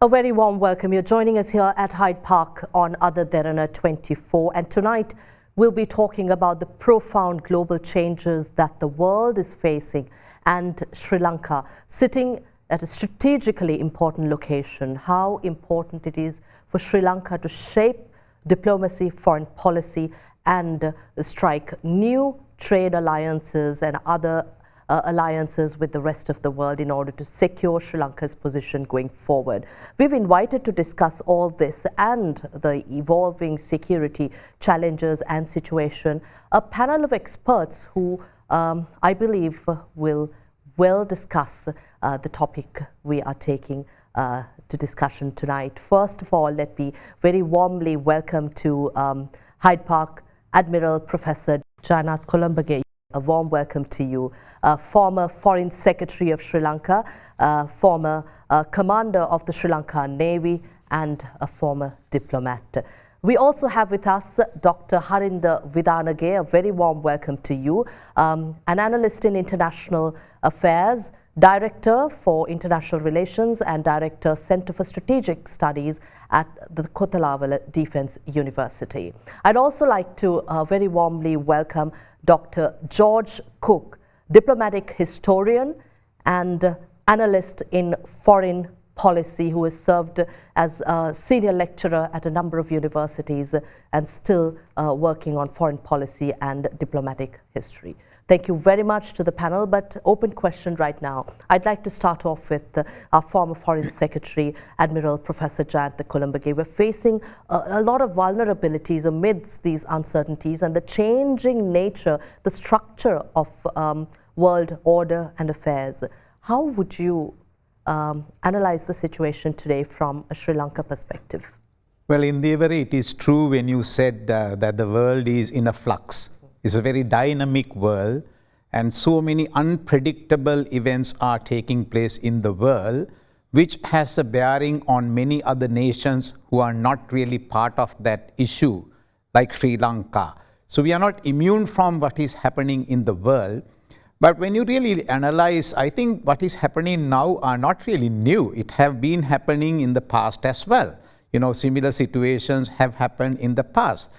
A very warm welcome. You're joining us here at Hyde Park on Other Derana 24, and tonight we'll be talking about the profound global changes that the world is facing and Sri Lanka sitting at a strategically important location, how important it is for Sri Lanka to shape diplomacy, foreign policy and strike new trade alliances and other alliances with the rest of the world in order to secure Sri Lanka's position going forward. We've invited to discuss all this and the evolving security challenges and situation a panel of experts who I believe will well discuss the topic we are taking to discussion tonight. First of all, let me very warmly welcome to Hyde Park Admiral Professor Jayanath Colombage. A warm welcome to you. Former Foreign Secretary of Sri Lanka, former Commander of the Sri Lanka Navy and a former diplomat. We also have with us Dr. Harinda Vidanage. A very warm welcome to you. An analyst in international affairs, Director for International Relations and Director Center for Strategic Studies at the Kothalavala Defence University. I'd also like to very warmly welcome Dr. George Cooke, diplomatic historian and analyst in foreign policy, who has served as a senior lecturer at a number of universities and still working on foreign policy and diplomatic history. Thank you very much to the panel, but open question right now. I'd like to start off with our former Foreign Secretary, Admiral Professor Jayanath Colombage. We're facing a lot of vulnerabilities amidst these uncertainties and the changing nature, the structure of world order and affairs. How would you analyze the situation today from a Sri Lanka perspective? Well, Indeewari, it is true when you said that the world is in a flux. It's a very dynamic world, and so many unpredictable events are taking place in the world, which has a bearing on many other nations who are not really part of that issue, like Sri Lanka. So we are not immune from what is happening in the world. But when you really analyze, I think what is happening now are not really new. It have been happening in the past as well. You know, similar situations have happened in the past.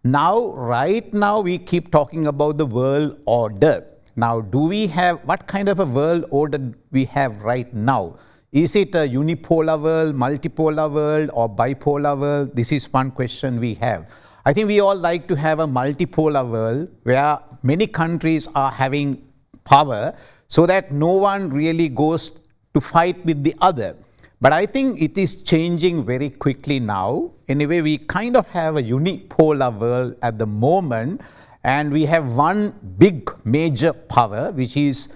Now, right now, we keep talking about the world order. Now, what kind of a world order we have right now? Is it a unipolar world, multipolar world, or bipolar world? This is one question we have. I think we all like to have a multipolar world where many countries are having power so that no one really goes to fight with the other. But I think it is changing very quickly now. Anyway, we kind of have a unipolar world at the moment, and we have one big major power which is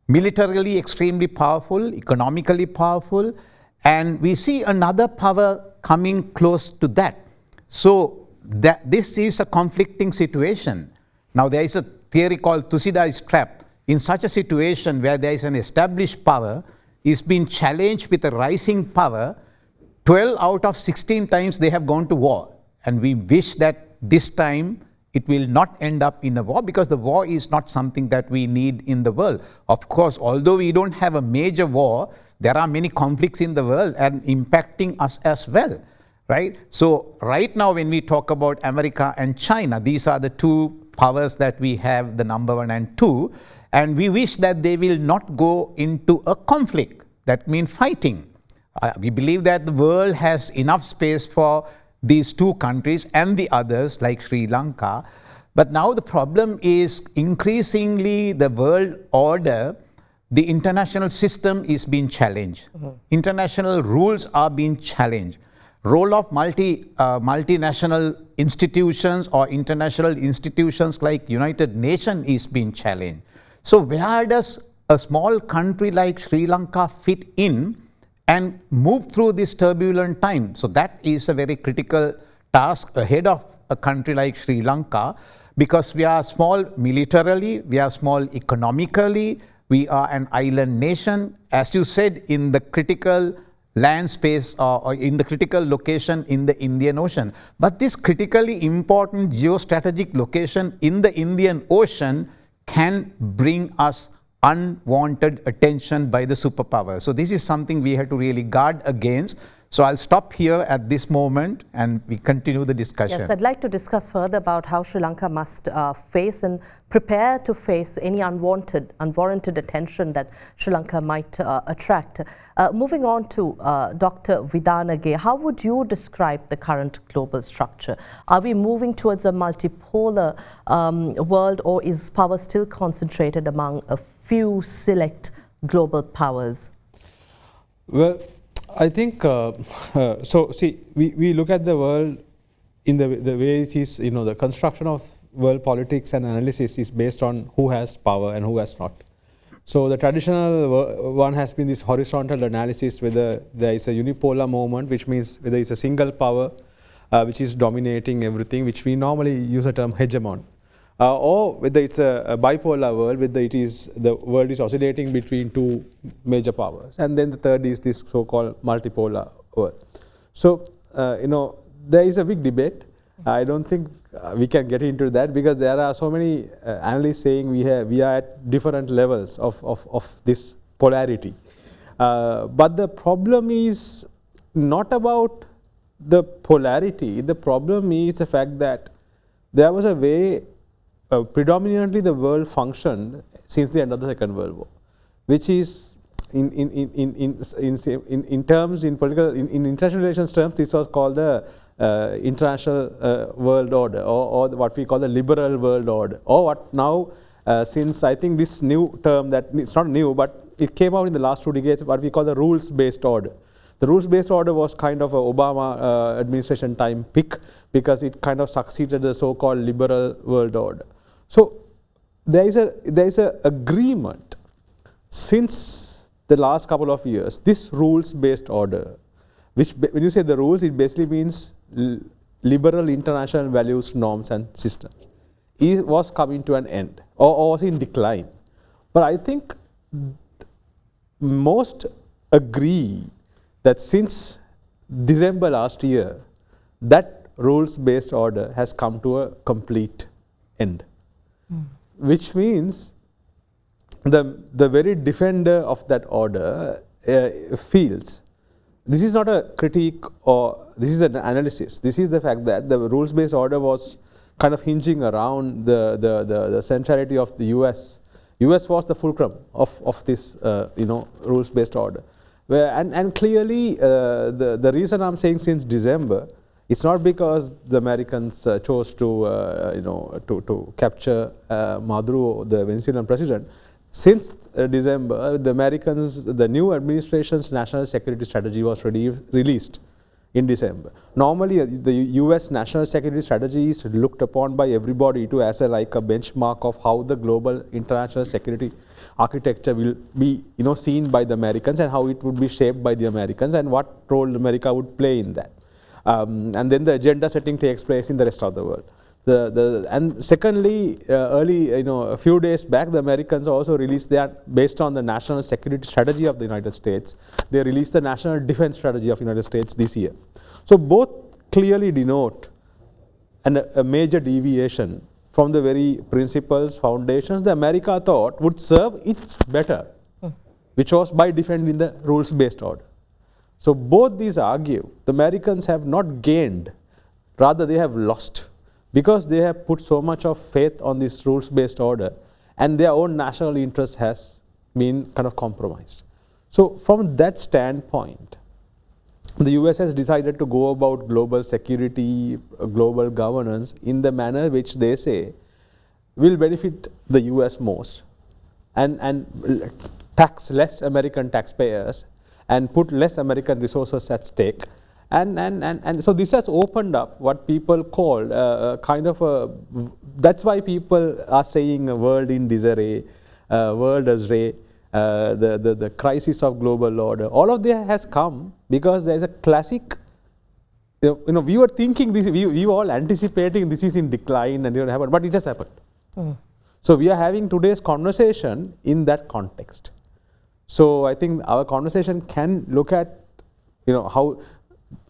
militarily extremely powerful, economically powerful, and we see another power coming close to that. So this is a conflicting situation. Now there is a theory called Thucydides' trap. In such a situation where there is an established power is being challenged with a rising power, 12 out of 16 times they have gone to war. And we wish that this time it will not end up in a war, because the war is not something that we need in the world. Of course, although we don't have a major war, there are many conflicts in the world and impacting us as well, right? So right now when we talk about America and China, these are the two powers that we have, the number 1 and 2. And we wish that they will not go into a conflict. That means fighting. We believe that the world has enough space for these two countries and the others like Sri Lanka. But now the problem is increasingly the world order, the international system is being challenged. International rules are being challenged. Role of multinational institutions or international institutions like United Nations is being challenged. So where does a small country like Sri Lanka fit in and move through this turbulent time? So that is a very critical task ahead of a country like Sri Lanka, because we are small militarily, we are small economically, we are an island nation, as you said, in the critical land space or in the critical location in the Indian Ocean. But this critically important geostrategic location in the Indian Ocean can bring us unwanted attention by the superpower. So this is something we have to really guard against. So I'll stop here at this moment and we continue the discussion. Yes, I'd like to discuss further about how Sri Lanka must face and prepare to face any unwarranted attention that Sri Lanka might attract. Moving on to Dr. Vidanage, how would you describe the current global structure? Are we moving towards a multipolar world, or is power still concentrated among a few select global powers? Well, I think, so see, we look at the world in the way it is, the construction of world politics and analysis is based on who has power and who has not. So the traditional one has been this horizontal analysis, whether there is a unipolar moment, which means whether it's a single power which is dominating everything, which we normally use the term hegemon. Or whether it's a bipolar world, whether it is the world is oscillating between two major powers. And then the third is this so-called multipolar world. So, there is a big debate. I don't think we can get into that, because there are so many analysts saying we are at different levels of this polarity. But the problem is not about the polarity. The problem is the fact that there was a way predominantly the world functioned since the end of the Second World War, which is in international relations terms, this was called the international world order, or what we call the liberal world order, or what now since I think this new term, that it's not new, but it came out in the last 2 decades, what we call the rules-based order. The rules-based order was kind of a Obama administration time pick, because it kind of succeeded the so-called liberal world order. So there is a agreement since the last couple of years, this rules-based order, which when you say the rules, it basically means liberal international values, norms and systems, was coming to an end, or was in decline. But I think most agree that since December last year, that rules-based order has come to a complete end. Which means the very defender of that order feels, this is not a critique or this is an analysis, this is the fact that the rules-based order was kind of hinging around the centrality of the US. US was the fulcrum of this rules-based order. And clearly the reason I'm saying since December, it's not because the Americans chose to capture Maduro, the Venezuelan president. Since December, the Americans, the new administration's national security strategy was released in December. Normally, the US national security strategy is looked upon by everybody to as a benchmark of how the global international security architecture will be seen by the Americans, and how it would be shaped by the Americans, and what role America would play in that. And then the agenda setting takes place in the rest of the world. And secondly, a few days back, the Americans also released based on the national security strategy of the United States, they released the national defense strategy of the United States this year. So both clearly denote a major deviation from the very principles, foundations that America thought would serve it better, which was by defending the rules-based order. So both these argue the Americans have not gained, rather they have lost, because they have put so much of faith on this rules-based order, and their own national interest has been kind of compromised. So from that standpoint, the US has decided to go about global security, global governance in the manner which they say will benefit the US most, and tax less American taxpayers and put less American resources at stake. And so this has opened up what people call that's why people are saying a world in disarray, world asray, the crisis of global order. All of this has come because there is a classic, we were thinking this, we were all anticipating this is in decline and it will happen, but it has happened. So we are having today's conversation in that context. So I think our conversation can look at, how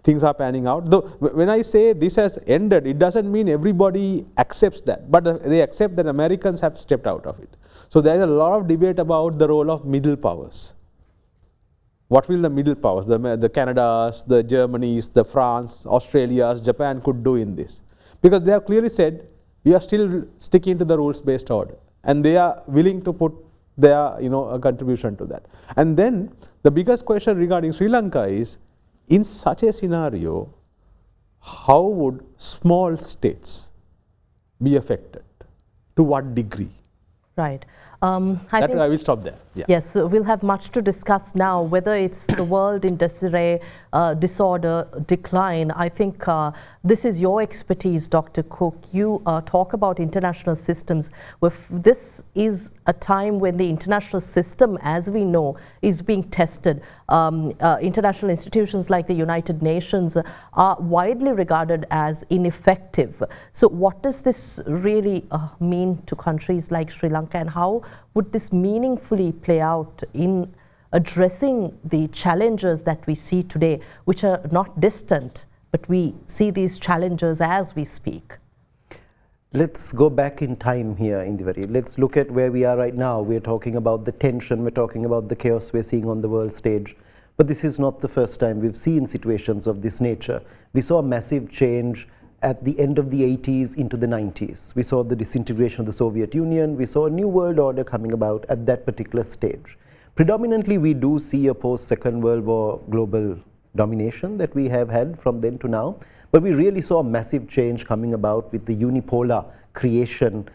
things are panning out. Though when I say this has ended, it doesn't mean everybody accepts that, but they accept that Americans have stepped out of it. So there is a lot of debate about the role of middle powers. what will the middle powers, the Canadas, the Germanys, the France, Australias, Japan could do in this? Because they have clearly said, we are still sticking to the rules-based order, and they are willing to put their a contribution to that. And then the biggest question regarding Sri Lanka is, in such a scenario, how would small states be affected? To what degree? Right. I will stop there. Yeah. Yes, so we'll have much to discuss now, whether it's the world in disarray, disorder, decline. I think this is your expertise, Dr. Cooke. You talk about international systems. This is a time when the international system, as we know, is being tested. International institutions like the United Nations are widely regarded as ineffective. So what does this really mean to countries like Sri Lanka, and how would this meaningfully play out in addressing the challenges that we see today, which are not distant, but we see these challenges as we speak? Let's go back in time here, Indeewari. Let's look at where we are right now. We're talking about the tension, we're talking about the chaos we're seeing on the world stage. But this is not the first time we've seen situations of this nature. We saw a massive change at the end of the 80s into the 90s. We saw the disintegration of the Soviet Union. We saw a new world order coming about at that particular stage. Predominantly, we do see a post-Second World War global domination that we have had from then to now. But we really saw a massive change coming about with the unipolar creation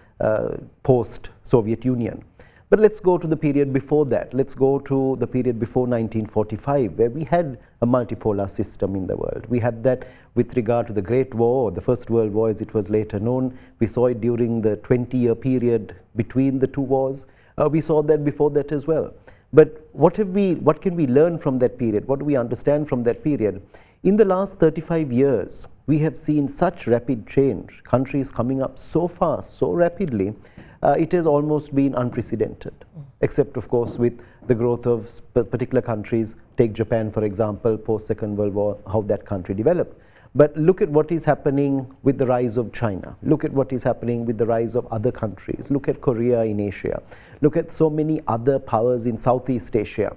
post-Soviet Union. But let's go to the period before that. Let's go to the period before 1945, where we had a multipolar system in the world. We had that with regard to the Great War, or the First World War as it was later known. We saw it during the 20-year period between the two wars. We saw that before that as well. But what can we learn from that period? What do we understand from that period? In the last 35 years, we have seen such rapid change, countries coming up so fast, so rapidly, it has almost been unprecedented, except of course with the growth of particular countries. Take Japan, for example, post-Second World War, how that country developed. But look at what is happening with the rise of China. Look at what is happening with the rise of other countries. Look at Korea in Asia. Look at so many other powers in Southeast Asia.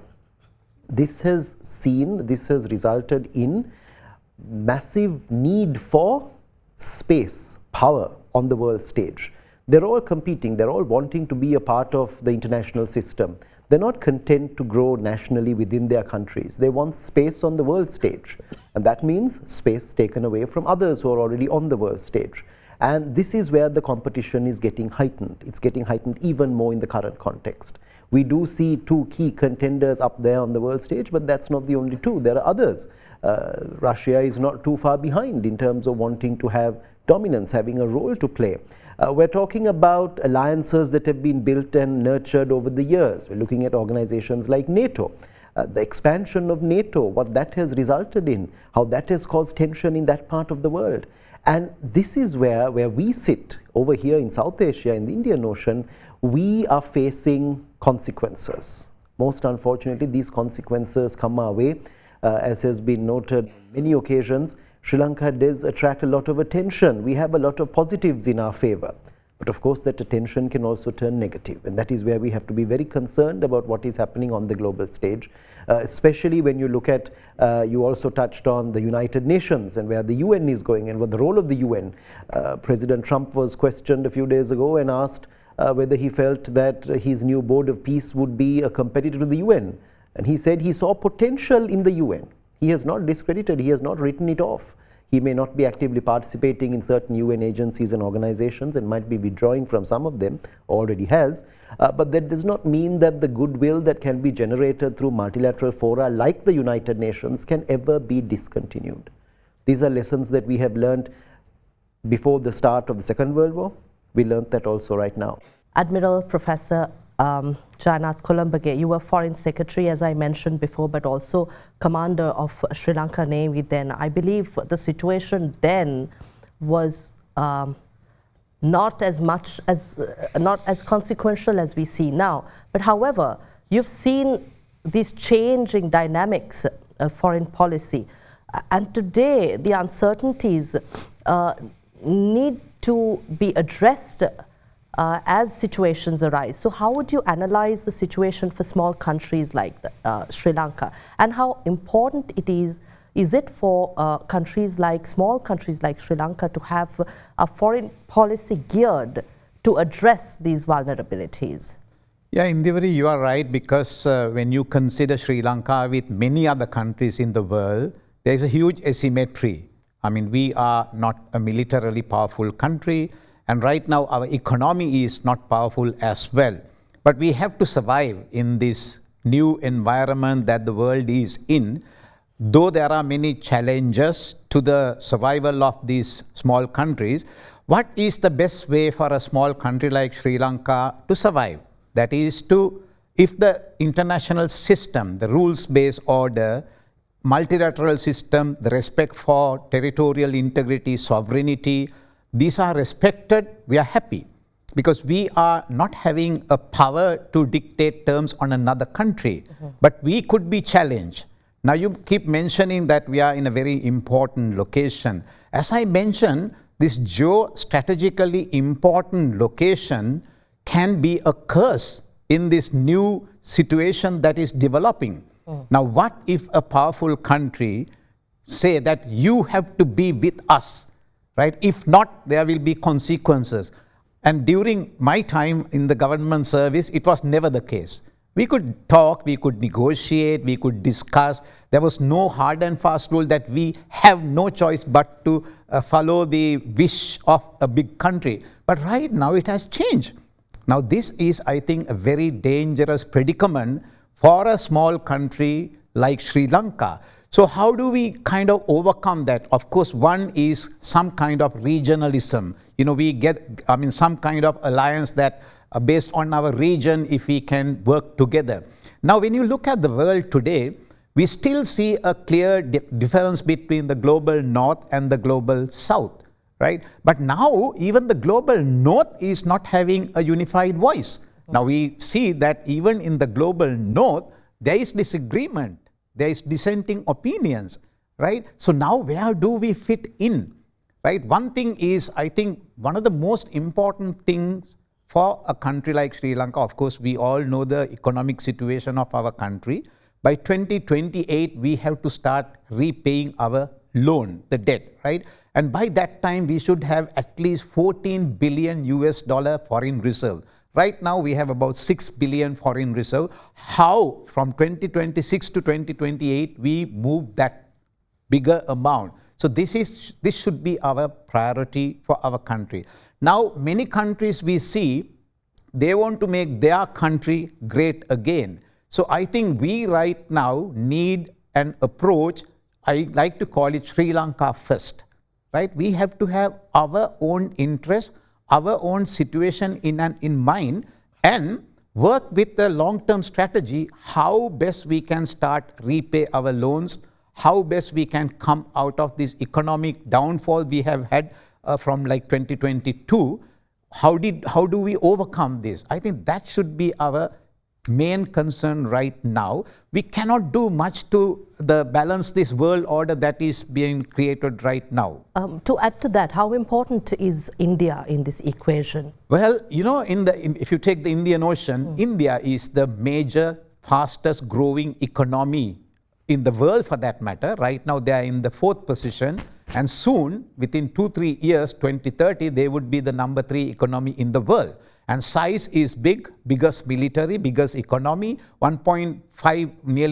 This has resulted in massive need for space, power on the world stage. They're all competing, they're all wanting to be a part of the international system. They're not content to grow nationally within their countries. They want space on the world stage. And that means space taken away from others who are already on the world stage. And this is where the competition is getting heightened. It's getting heightened even more in the current context. We do see two key contenders up there on the world stage, but that's not the only two. There are others. Russia is not too far behind in terms of wanting to have dominance, having a role to play. We're talking about alliances that have been built and nurtured over the years. We're looking at organizations like NATO. The expansion of NATO, what that has resulted in, how that has caused tension in that part of the world. And this is where we sit over here in South Asia, in the Indian Ocean. We are facing consequences. Most unfortunately, these consequences come our way. As has been noted on many occasions, Sri Lanka does attract a lot of attention. We have a lot of positives in our favor. But of course, that attention can also turn negative. And that is where we have to be very concerned about what is happening on the global stage, especially when you look at, you also touched on the United Nations and where the UN is going and what the role of the UN. President Trump was questioned a few days ago and asked whether he felt that his new Board of Peace would be a competitor to the UN. And he said he saw potential in the UN. He has not discredited, he has not written it off. He may not be actively participating in certain UN agencies and organizations and might be withdrawing from some of them, already has. But that does not mean that the goodwill that can be generated through multilateral fora like the United Nations can ever be discontinued. These are lessons that we have learned before the start of the Second World War. We learned that also right now. Admiral, Professor Jayanath Colombage, you were Foreign Secretary, as I mentioned before, but also Commander of Sri Lanka Navy then. I believe the situation then was not as consequential as we see now. But however, you've seen these changing dynamics of foreign policy. And today, the uncertainties need to be addressed as situations arise. So how would you analyze the situation for small countries like Sri Lanka, and how important it is it for small countries like Sri Lanka to have a foreign policy geared to address these vulnerabilities? Yeah, Indeewari, you are right, because when you consider Sri Lanka with many other countries in the world, there is a huge asymmetry. I mean, we are not a militarily powerful country, and right now our economy is not powerful as well. But we have to survive in this new environment that the world is in. Though there are many challenges to the survival of these small countries, what is the best way for a small country like Sri Lanka to survive? That is if the international system, the rules-based order, multilateral system, the respect for territorial integrity, sovereignty, these are respected, we are happy, because we are not having a power to dictate terms on another country, but we could be challenged. Now you keep mentioning that we are in a very important location. As I mentioned, this geostrategically important location can be a curse in this new situation that is developing. Now, what if a powerful country say that you have to be with us, right? If not, there will be consequences. And during my time in the government service, it was never the case. We could talk, we could negotiate, we could discuss. There was no hard and fast rule that we have no choice but to follow the wish of a big country. But right now it has changed. Now this is, I think, a very dangerous predicament for a small country like Sri Lanka. So how do we kind of overcome that? Of course, one is some kind of regionalism. You know, we get, some kind of alliance that based on our region, if we can work together. Now, when you look at the world today, we still see a clear difference between the global north and the global south, right? But now, even the global north is not having a unified voice. Now, we see that even in the global north, there is disagreement, there is dissenting opinions, right? So now, where do we fit in, right? One thing is, I think, one of the most important things for a country like Sri Lanka, of course, we all know the economic situation of our country. By 2028, we have to start repaying our loan, the debt, right? And by that time, we should have at least 14 billion US dollar foreign reserve. Right now, we have about 6 billion foreign reserve. How, from 2026 to 2028, we move that bigger amount? So this should be our priority for our country. Now, many countries we see, they want to make their country great again. So I think we right now need an approach, I like to call it Sri Lanka first, right? We have to have our own interests, our own situation in mind, and work with the long-term strategy, how best we can start repay our loans, how best we can come out of this economic downfall we have had from like 2022, how do we overcome this? I think that should be our main concern right now. We cannot do much to balance this world order that is being created right now. To add to that, how important is India in this equation? Well, you know, if you take the Indian Ocean, India is the major, fastest growing economy in the world for that matter. Right now they are in the 4th position, and soon, within 2-3 years, 2030, they would be the number 3 economy in the world. And size is big, biggest military, biggest economy, nearly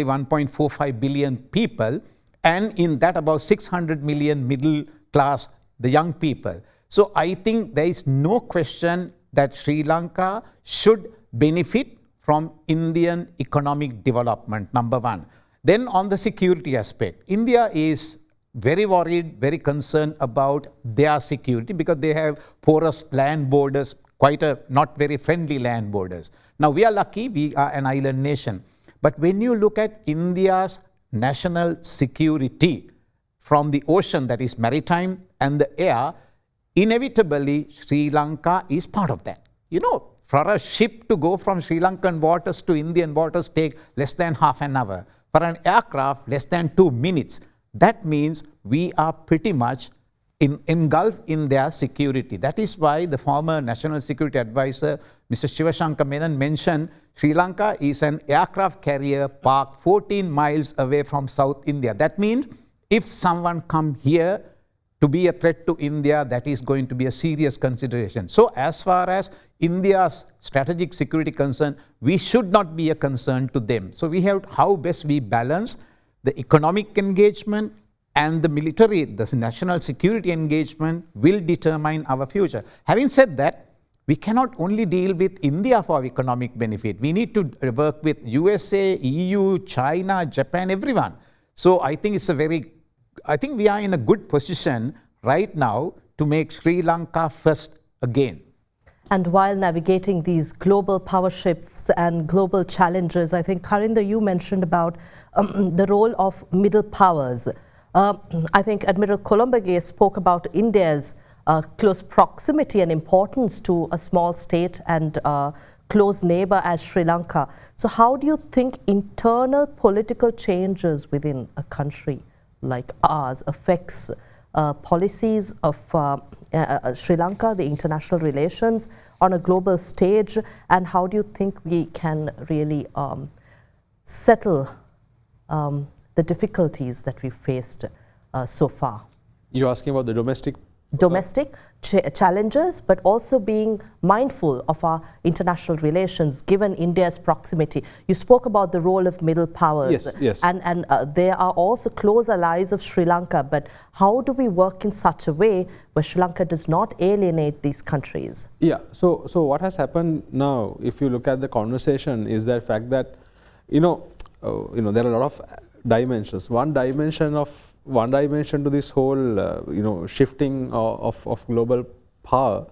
1.45 billion people, and in that about 600 million middle class, the young people. So I think there is no question that Sri Lanka should benefit from Indian economic development, number one. Then on the security aspect, India is very worried, very concerned about their security because they have porous land borders, quite not very friendly land borders. Now we are lucky, we are an island nation. But when you look at India's national security from the ocean, that is maritime, and the air, inevitably Sri Lanka is part of that. You know, for a ship to go from Sri Lankan waters to Indian waters take less than half an hour. For an aircraft, less than 2 minutes. That means we are pretty much engulf in their security. That is why the former National Security Advisor, Mr. Shivashankar Menon, mentioned Sri Lanka is an aircraft carrier parked 14 miles away from South India. That means if someone come here to be a threat to India, that is going to be a serious consideration. So as far as India's strategic security concern, we should not be a concern to them. So we have how best we balance the economic engagement and the military, the national security engagement will determine our future. Having said that, we cannot only deal with India for economic benefit. We need to work with USA, EU, China, Japan, everyone. So I think we are in a good position right now to make Sri Lanka first again. And while navigating these global power shifts and global challenges, I think, Harinda, you mentioned about the role of middle powers. I think Admiral Colombage spoke about India's close proximity and importance to a small state and close neighbor as Sri Lanka. So how do you think internal political changes within a country like ours affects policies of Sri Lanka, the international relations on a global stage, and how do you think we can really settle the difficulties that we faced so far? You're asking about the domestic challenges, but also being mindful of our international relations given India's proximity. You spoke about the role of middle powers, yes. and they are also close allies of Sri Lanka, but how do we work in such a way where Sri Lanka does not alienate these countries? Yeah, so what has happened now, if you look at the conversation, is the fact that there are a lot of dimensions. One dimension to this whole shifting of global power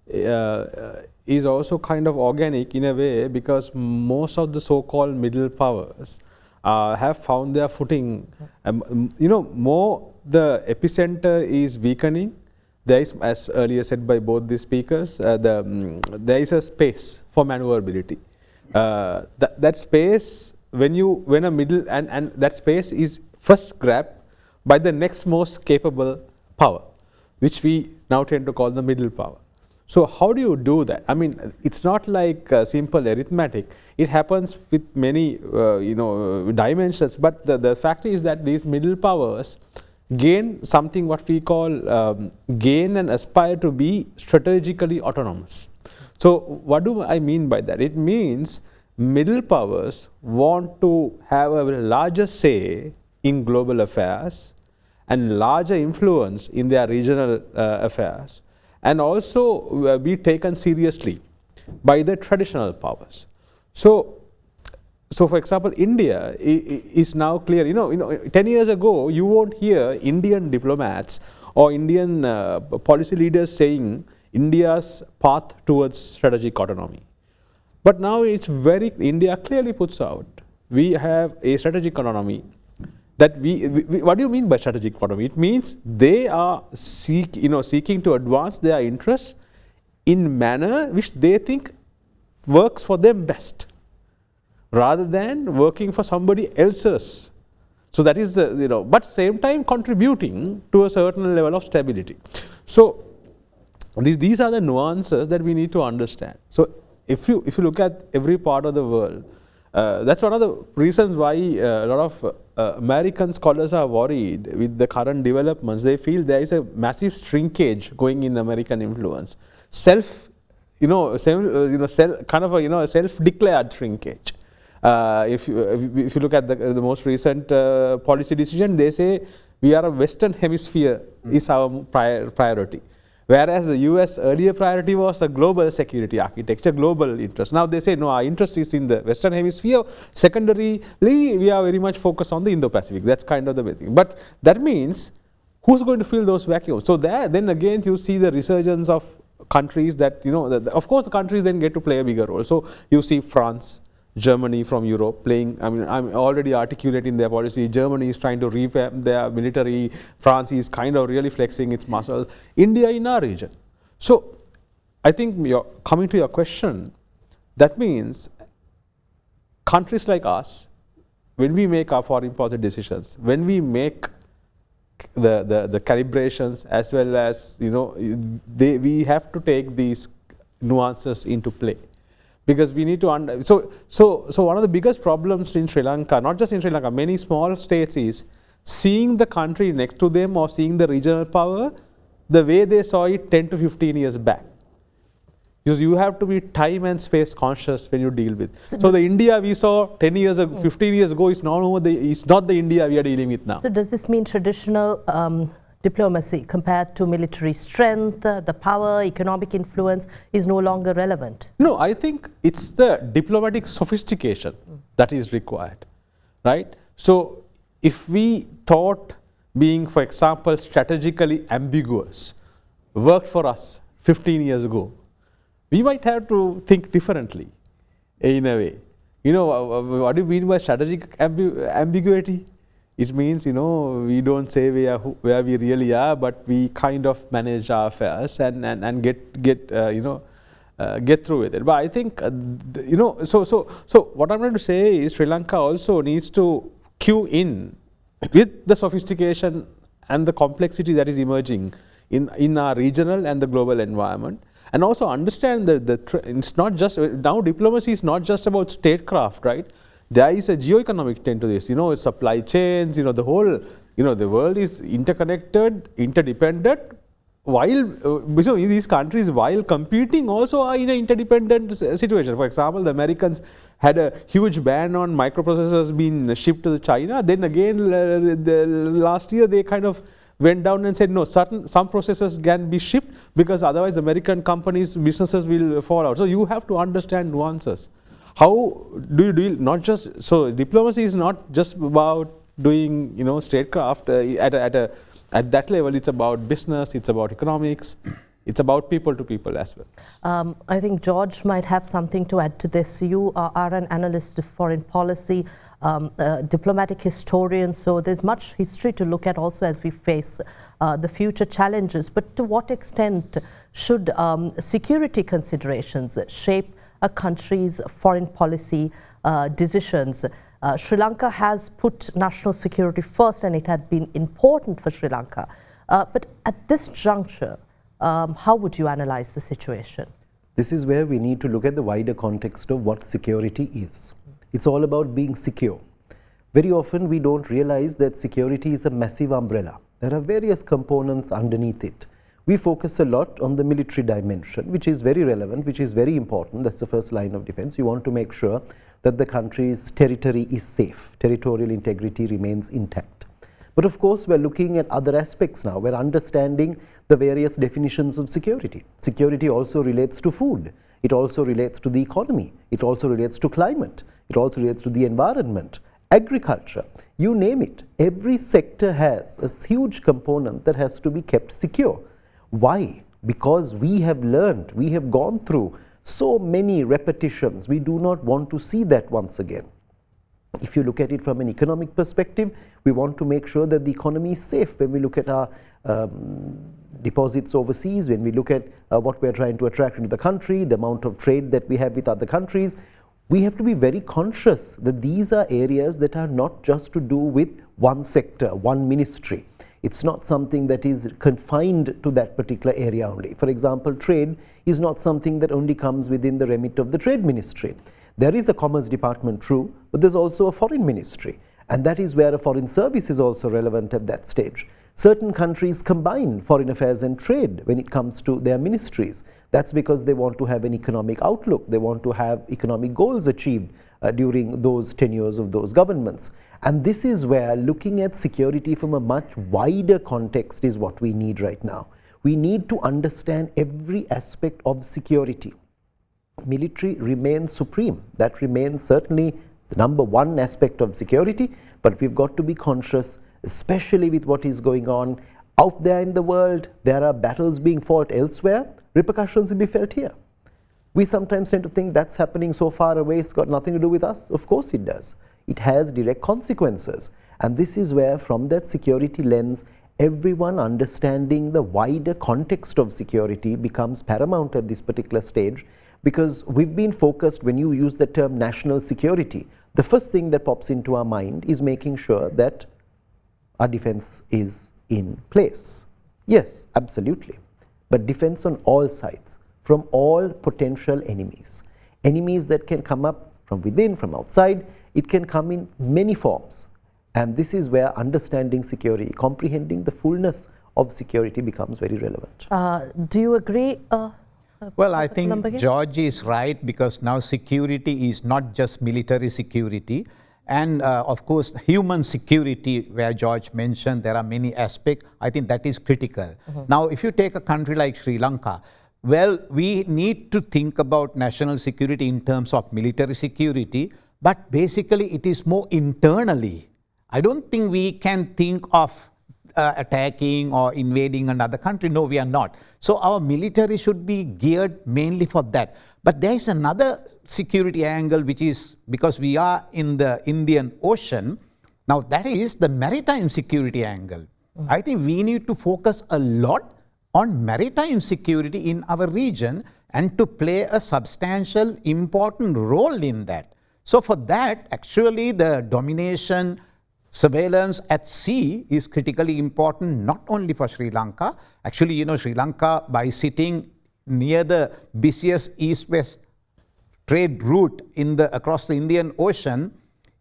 is also kind of organic in a way, because most of the so-called middle powers have found their footing. More the epicenter is weakening. There is, as earlier said by both the speakers, there is a space for maneuverability. That space, when a middle and that space is first grabbed by the next most capable power, which we now tend to call the middle power. So how do you do that? I mean, it's not like simple arithmetic. It happens with many dimensions, but the fact is that these middle powers gain something what we call gain and aspire to be strategically autonomous. So what do I mean by that? It means middle powers want to have a larger say in global affairs and larger influence in their regional affairs, and also be taken seriously by the traditional powers. So for example, India is now clear. 10 years ago, you won't hear Indian diplomats or Indian policy leaders saying India's path towards strategic autonomy. But now India clearly puts out, we have a strategic autonomy. That what do you mean by strategic autonomy? It means they are seeking to advance their interests in manner which they think works for them best, rather than working for somebody else's. So that is but same time contributing to a certain level of stability. So these are the nuances that we need to understand. So if you look at every part of the world, that's one of the reasons why a lot of American scholars are worried with the current developments. They feel there is a massive shrinkage going in American influence, kind of a self-declared shrinkage. If you look at the most recent policy decision, they say we are a Western Hemisphere is our priority. Whereas the US earlier priority was a global security architecture, global interest. Now they say, no, our interest is in the Western Hemisphere. Secondarily, we are very much focused on the Indo-Pacific. That's kind of the thing. But that means, who's going to fill those vacuums? So then again, you see the resurgence of countries that, of course, the countries then get to play a bigger role. So you see France, Germany from Europe playing, I'm already articulating their policy. Germany is trying to revamp their military. France is kind of really flexing its muscle. India in our region. So I think coming to your question, that means countries like us, when we make our foreign policy decisions, when we make the calibrations, as well as, you know, we have to take these nuances into play, because we need to so one of the biggest problems in Sri Lanka, not just in Sri Lanka, many small states, is seeing the country next to them or seeing the regional power the way they saw it 10 to 15 years back. Because you have to be time and space conscious when you deal with. So the India we saw 10 years ago, 15 years ago is not the India we are dealing with now. So does this mean traditional diplomacy compared to military strength, the power, economic influence is no longer relevant? No, I think it's the diplomatic sophistication that is required, right? So if we thought being, for example, strategically ambiguous worked for us 15 years ago, we might have to think differently in a way. You know, what do you mean by strategic ambiguity? It means, you know, we don't say where we really are, but we kind of manage our affairs and get through with it. But I think, you know, so what I'm going to say is Sri Lanka also needs to cue in with the sophistication and the complexity that is emerging in our regional and the global environment. And also understand that it's not just, now diplomacy is not just about statecraft, right? There is a geoeconomic trend to this, you know, supply chains, you know, the whole, you know, the world is interconnected, interdependent, while, so in these countries, while competing, also are in an interdependent situation. For example, the Americans had a huge ban on microprocessors being shipped to China. Then again, last year, they kind of went down and said, no, some processes can be shipped, because otherwise the American companies, businesses will fall out. So you have to understand nuances. How do you deal, not just, so diplomacy is not just about doing, you know, statecraft at that level. It's about business, it's about economics, it's about people to people as well. I think George might have something to add to this. You are an analyst of foreign policy, diplomatic historian, so there's much history to look at also as we face the future challenges. But to what extent should security considerations shape a country's foreign policy decisions? Sri Lanka has put national security first, and it had been important for Sri Lanka. But at this juncture, how would you analyze the situation? This is where we need to look at the wider context of what security is. It's all about being secure. Very often we don't realize that security is a massive umbrella. There are various components underneath it. We focus a lot on the military dimension, which is very relevant, which is very important. That's the first line of defense. You want to make sure that the country's territory is safe, territorial integrity remains intact. But of course, we're looking at other aspects now. We're understanding the various definitions of security. Security also relates to food. It also relates to the economy. It also relates to climate. It also relates to the environment, agriculture, you name it. Every sector has a huge component that has to be kept secure. Why? Because we have learned, we have gone through so many repetitions. We do not want to see that once again. If you look at it from an economic perspective, we want to make sure that the economy is safe. When we look at our deposits overseas, when we look at what we're trying to attract into the country, the amount of trade that we have with other countries, we have to be very conscious that these are areas that are not just to do with one sector, one ministry. It's not something that is confined to that particular area only. For example, trade is not something that only comes within the remit of the trade ministry. There is a commerce department, true, but there's also a foreign ministry. And that is where a foreign service is also relevant at that stage. Certain countries combine foreign affairs and trade when it comes to their ministries. That's because they want to have an economic outlook. They want to have economic goals achieved during those tenures of those governments. And this is where looking at security from a much wider context is what we need right now. We need to understand every aspect of security. Military remains supreme. That remains certainly the number one aspect of security, but we've got to be conscious, especially with what is going on out there in the world. There are battles being fought elsewhere. Repercussions will be felt here. We sometimes tend to think that's happening so far away, it's got nothing to do with us. Of course it does. It has direct consequences. And this is where, from that security lens, everyone understanding the wider context of security becomes paramount at this particular stage, because we've been focused, when you use the term national security, the first thing that pops into our mind is making sure that our defense is in place. Yes, absolutely. But defense on all sides, from all potential enemies. Enemies that can come up from within, from outside. It can come in many forms. And this is where understanding security, comprehending the fullness of security becomes very relevant. Do you agree? Well, I think George is right, because now security is not just military security. And of course, human security, where George mentioned, there are many aspects. I think that is critical. Now, if you take a country like Sri Lanka, well, we need to think about national security in terms of military security, but basically it is more internally. I don't think we can think of attacking or invading another country. No, we are not. So our military should be geared mainly for that. But there is another security angle, which is because we are in the Indian Ocean. Now that is the maritime security angle. I think we need to focus a lot on maritime security in our region and to play a substantial, important role in that. So for that, actually the domination, surveillance at sea is critically important, not only for Sri Lanka. Actually, you know, Sri Lanka, by sitting near the busiest east-west trade route across the Indian Ocean,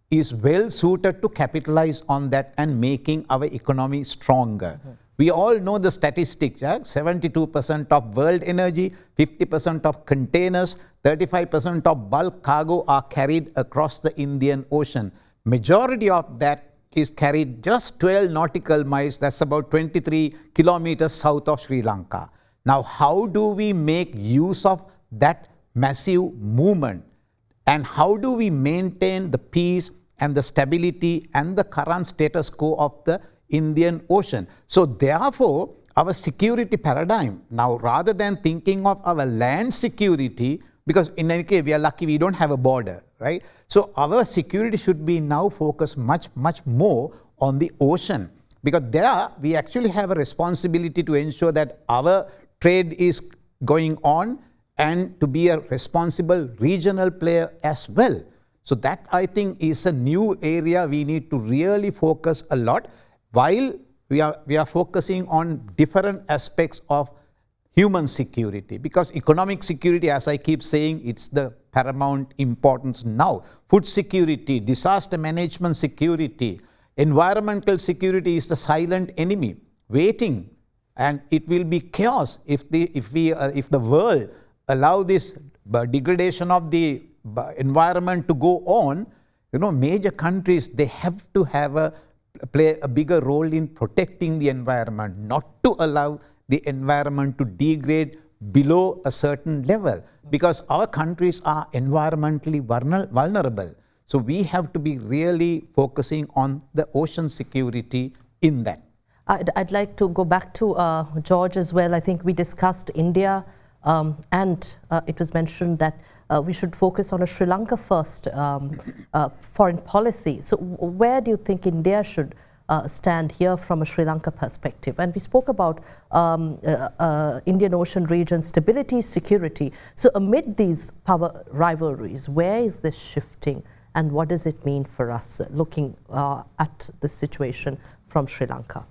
is well suited to capitalize on that and making our economy stronger. We all know the statistics, 72% of world energy, 50% of containers, 35% of bulk cargo are carried across the Indian Ocean. Majority of that is carried just 12 nautical miles, that's about 23 kilometers south of Sri Lanka. Now, how do we make use of that massive movement? And how do we maintain the peace and the stability and the current status quo of the Indian Ocean? So therefore, our security paradigm, now rather than thinking of our land security, because in any case, we are lucky we don't have a border, right? So our security should be now focused much more on the ocean, because there we actually have a responsibility to ensure that our trade is going on and to be a responsible regional player as well. So that, I think, is a new area we need to really focus a lot, while we are focusing on different aspects of human security, because economic security, as I keep saying, it's the paramount importance now. Food security, disaster management security, environmental security is the silent enemy waiting, and it will be chaos if the world allow this degradation of the environment to go on. You know, major countries, they have to play a bigger role in protecting the environment, not to allow the environment to degrade below a certain level, because our countries are environmentally vulnerable. So we have to be really focusing on the ocean security in that. I'd like to go back to George as well. I think we discussed India, and it was mentioned that we should focus on a Sri Lanka first foreign policy. So where do you think India should stand here from a Sri Lanka perspective? And we spoke about Indian Ocean region stability, security. So amid these power rivalries, where is this shifting, and what does it mean for us looking at the situation from Sri Lanka?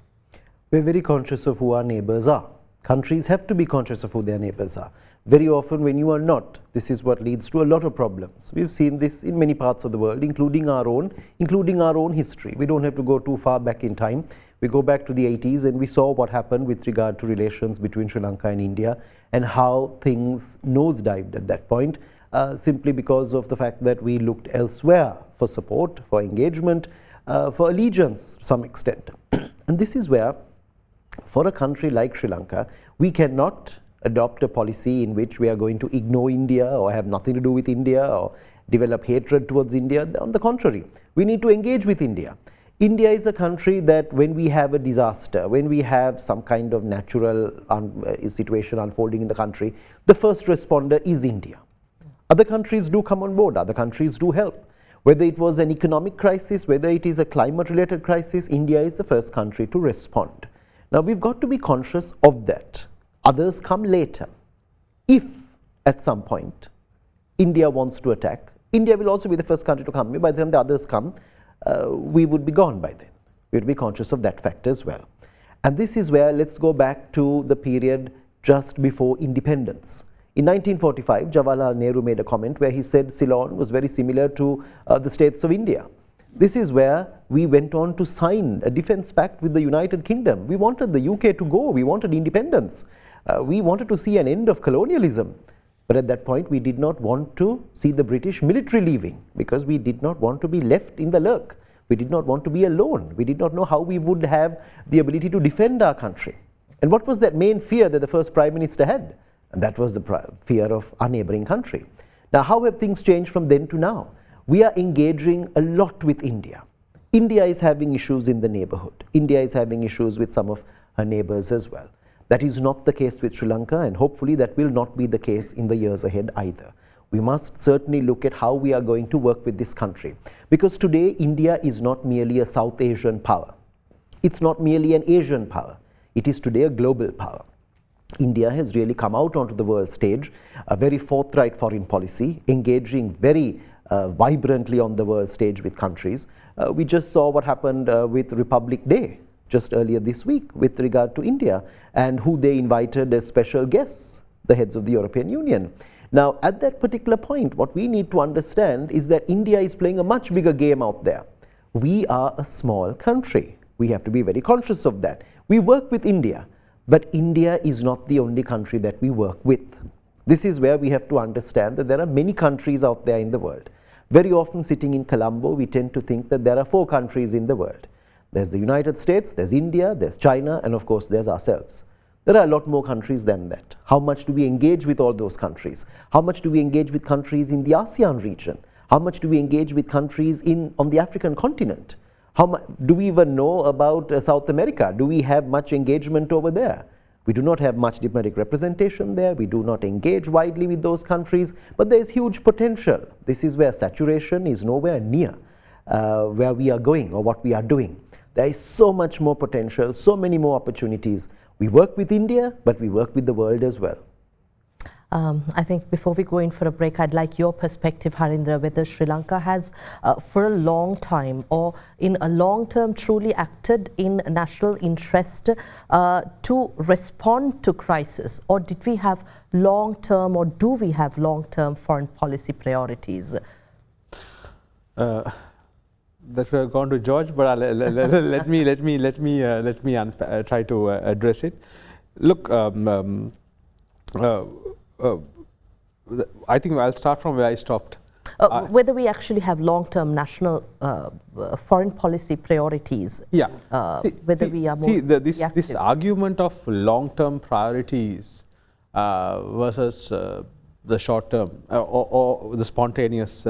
We're very conscious of who our neighbors are. Countries have to be conscious of who their neighbors are. Very often when you are not, this is what leads to a lot of problems. We've seen this in many parts of the world, including our own history. We don't have to go too far back in time. We go back to the 80s and we saw what happened with regard to relations between Sri Lanka and India, and how things nosedived at that point, simply because of the fact that we looked elsewhere for support, for engagement, for allegiance to some extent. And this is where, for a country like Sri Lanka, we cannot adopt a policy in which we are going to ignore India or have nothing to do with India or develop hatred towards India. On the contrary, we need to engage with India. India is a country that when we have a disaster, when we have some kind of natural situation unfolding in the country, the first responder is India. Other countries do come on board, other countries do help. Whether it was an economic crisis, whether it is a climate-related crisis, India is the first country to respond. Now we've got to be conscious of that. Others come later. If at some point India wants to attack, India will also be the first country to come. By the time the others come, we would be gone by then. We would be conscious of that fact as well. And this is where, let's go back to the period just before independence. In 1945, Jawaharlal Nehru made a comment where he said Ceylon was very similar to the states of India. This is where we went on to sign a defense pact with the United Kingdom. We wanted the UK to go, we wanted independence. We wanted to see an end of colonialism. But at that point, we did not want to see the British military leaving because we did not want to be left in the lurk. We did not want to be alone. We did not know how we would have the ability to defend our country. And what was that main fear that the first Prime Minister had? And that was the fear of our neighboring country. Now, how have things changed from then to now? We are engaging a lot with India. India is having issues in the neighborhood. India is having issues with some of her neighbors as well. That is not the case with Sri Lanka, and hopefully that will not be the case in the years ahead either. We must certainly look at how we are going to work with this country. Because today, India is not merely a South Asian power. It's not merely an Asian power. It is today a global power. India has really come out onto the world stage, a very forthright foreign policy, engaging very vibrantly on the world stage with countries. We just saw what happened with Republic Day just earlier this week with regard to India, and who they invited as special guests, the heads of the European Union. Now, at that particular point, what we need to understand is that India is playing a much bigger game out there. We are a small country. We have to be very conscious of that. We work with India, but India is not the only country that we work with. This is where we have to understand that there are many countries out there in the world. Very often sitting in Colombo, we tend to think that there are 4 countries in the world. There's the United States, there's India, there's China, and of course there's ourselves. There are a lot more countries than that. How much do we engage with all those countries? How much do we engage with countries in the ASEAN region? How much do we engage with countries on the African continent? Do we even know about South America? Do we have much engagement over there? We do not have much diplomatic representation there. We do not engage widely with those countries, but there is huge potential. This is where saturation is nowhere near where we are going or what we are doing. There is so much more potential, so many more opportunities. We work with India, but we work with the world as well. I think before we go in for a break, I'd like your perspective, Harinda, whether Sri Lanka has for a long time or in a long term truly acted in national interest to respond to crisis, or did we have long term, or do we have long term foreign policy priorities? That we're going to George, but let me try to address it. Look, I think I'll start from where I stopped. Whether we actually have long-term national foreign policy priorities. Yeah. We are more this argument of long-term priorities versus the short-term or the spontaneous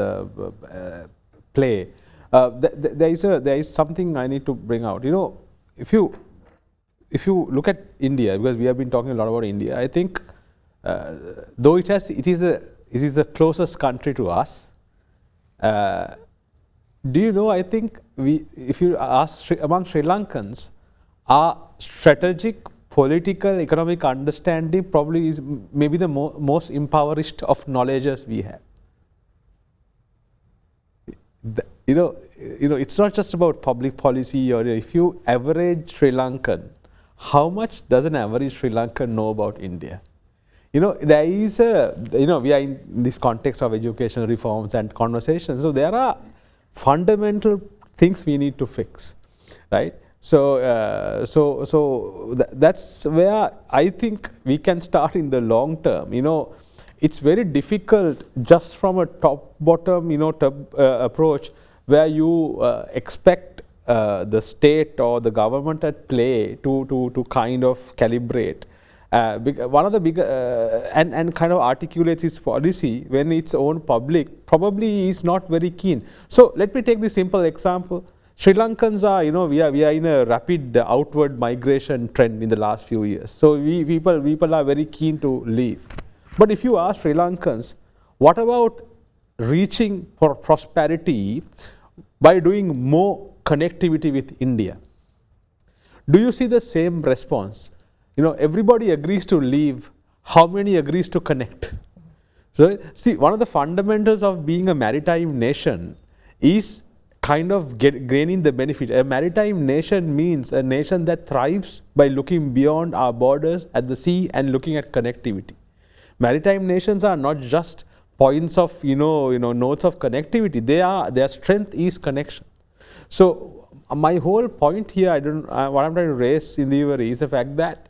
play. There is something I need to bring out. You know, if you look at India, because we have been talking a lot about India, I think though it is the closest country to us. Do you know? I think if you ask among Sri Lankans, our strategic, political, economic understanding probably is maybe the most impoverished of knowledges we have. You know, it's not just about public policy, or if you average Sri Lankan, how much does an average Sri Lankan know about India? You know, there is we are in this context of educational reforms and conversations, so there are fundamental things we need to fix, right? So, that's where I think we can start in the long term. You know, it's very difficult just from a top-bottom, approach where you expect the state or the government at play to kind of calibrate. One of the big and kind of articulates its policy when its own public probably is not very keen. So let me take this simple example. Sri Lankans are, we are in a rapid outward migration trend in the last few years. So people are very keen to leave. But if you ask Sri Lankans, what about reaching for prosperity by doing more connectivity with India? Do you see the same response? Everybody agrees to leave. How many agrees to connect? So, see, one of the fundamentals of being a maritime nation is kind of gaining the benefit. A maritime nation means a nation that thrives by looking beyond our borders at the sea and looking at connectivity. Maritime nations are not just points of, nodes of connectivity. Their strength is connection. So my whole point here, what I'm trying to raise in the Indeewari is the fact that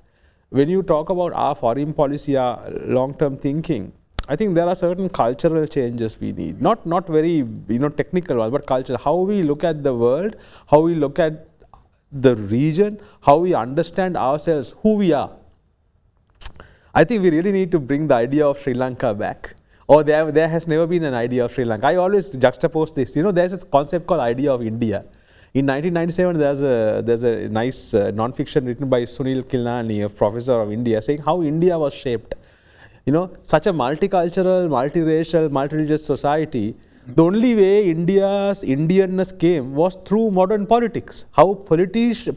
when you talk about our foreign policy, our long-term thinking, I think there are certain cultural changes we need. Not very technical ones, but cultural. How we look at the world, how we look at the region, how we understand ourselves, who we are. I think we really need to bring the idea of Sri Lanka back. Or there has never been an idea of Sri Lanka. I always juxtapose this. There's this concept called idea of India. In 1997, there's a nice non-fiction written by Sunil Kilnani, a professor of India, saying how India was shaped. Such a multicultural, multiracial, multireligious society, the only way India's Indianness came was through modern politics. How political,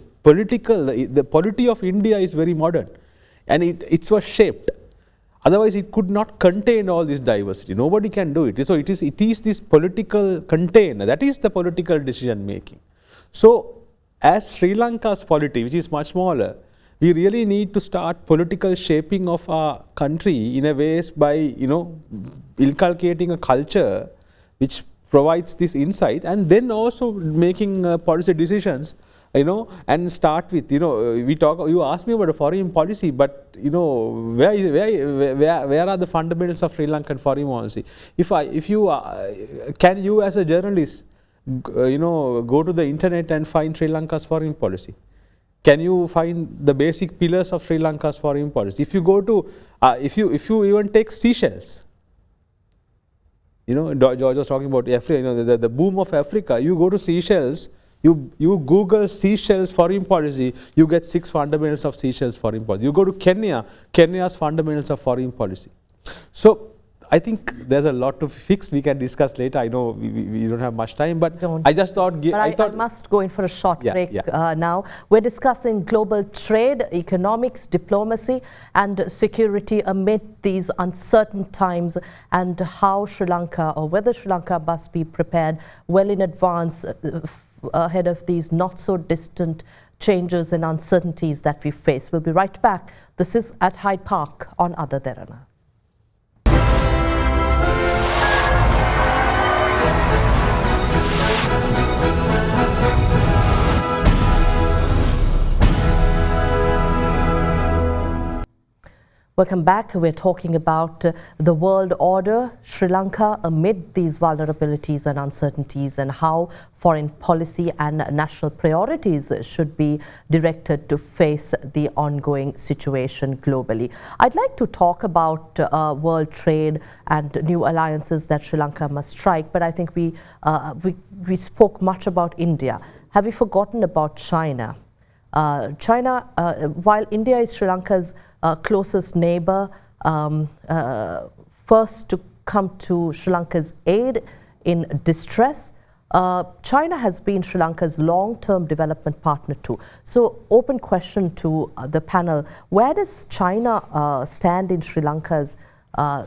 the polity of India is very modern. And it was shaped. Otherwise, it could not contain all this diversity. Nobody can do it. So it is this political container. That is the political decision making. So as Sri Lanka's polity, which is much smaller, we really need to start political shaping of our country in a ways by, inculcating a culture which provides this insight, and then also making policy decisions, and start with, you asked me about a foreign policy, but, where are the fundamentals of Sri Lankan foreign policy? Can you as a journalist, go to the internet and find Sri Lanka's foreign policy? Can you find the basic pillars of Sri Lanka's foreign policy? If you go to, if you even take Seychelles, George was talking about Africa, the boom of Africa. You go to Seychelles, you Google Seychelles foreign policy, you get 6 fundamentals of Seychelles foreign policy. You go to Kenya, Kenya's fundamentals of foreign policy. So I think there's a lot to fix. We can discuss later. I know we don't have much time, but I just thought... I must go in for a short break now. We're discussing global trade, economics, diplomacy and security amid these uncertain times, and how Sri Lanka, or whether Sri Lanka must be prepared well in advance ahead of these not so distant changes and uncertainties that we face. We'll be right back. This is At Hyde Park on Other Derana. Welcome back. We're talking about the world order, Sri Lanka amid these vulnerabilities and uncertainties, and how foreign policy and national priorities should be directed to face the ongoing situation globally. I'd like to talk about world trade and new alliances that Sri Lanka must strike, but I think we spoke much about India. Have we forgotten about China? While India is Sri Lanka's closest neighbor, first to come to Sri Lanka's aid in distress, China has been Sri Lanka's long-term development partner too. So, open question to the panel: where does China stand in Sri Lanka's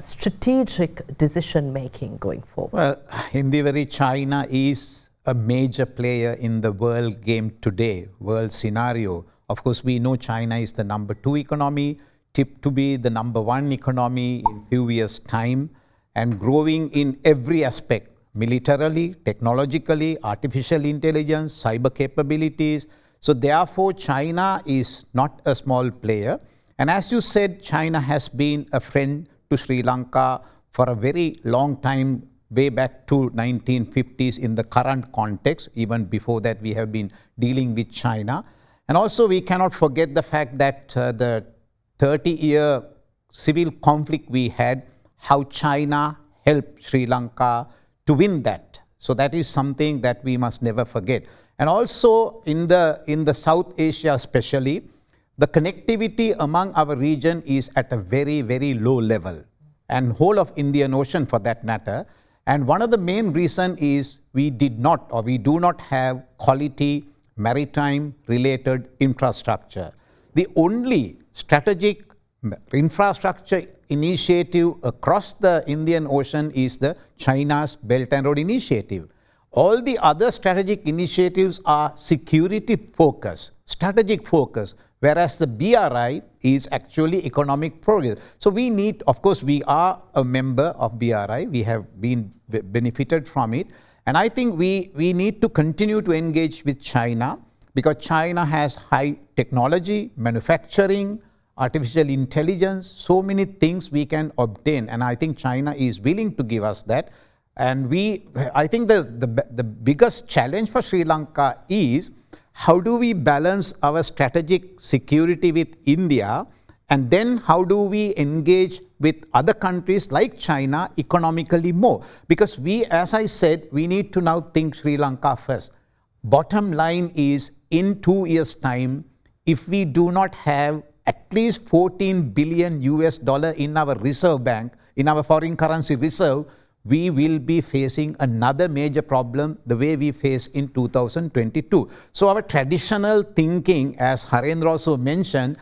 strategic decision-making going forward? Well, Indeewari, China is a major player in the world game today, world scenario. Of course, we know China is the number 2 economy, tipped to be the number 1 economy in few years' time, and growing in every aspect, militarily, technologically, artificial intelligence, cyber capabilities. So therefore, China is not a small player. And as you said, China has been a friend to Sri Lanka for a very long time, way back to 1950s in the current context. Even before that, we have been dealing with China. And also, we cannot forget the fact that the 30-year civil conflict we had, how China helped Sri Lanka to win that. So that is something that we must never forget. And also, in the South Asia especially, the connectivity among our region is at a very, very low level, and whole of Indian Ocean for that matter. And one of the main reasons is we did not, or we do not have quality maritime related infrastructure. The only strategic infrastructure initiative across the Indian Ocean is the China's Belt and Road Initiative. All the other strategic initiatives are security focused, strategic focus, whereas the BRI is actually economic progress. So we need, of course, we are a member of BRI, we have been benefited from it, and I think we need to continue to engage with China, because China has high technology, manufacturing, artificial intelligence, so many things we can obtain, and I think China is willing to give us that. And I think the biggest challenge for Sri Lanka is how do we balance our strategic security with India, and then how do we engage with other countries like China economically more? Because we, as I said, we need to now think Sri Lanka first. Bottom line is, in 2 years' time, if we do not have at least 14 billion US dollar in our reserve bank, in our foreign currency reserve, we will be facing another major problem the way we face in 2022. So our traditional thinking, as Harinda also mentioned,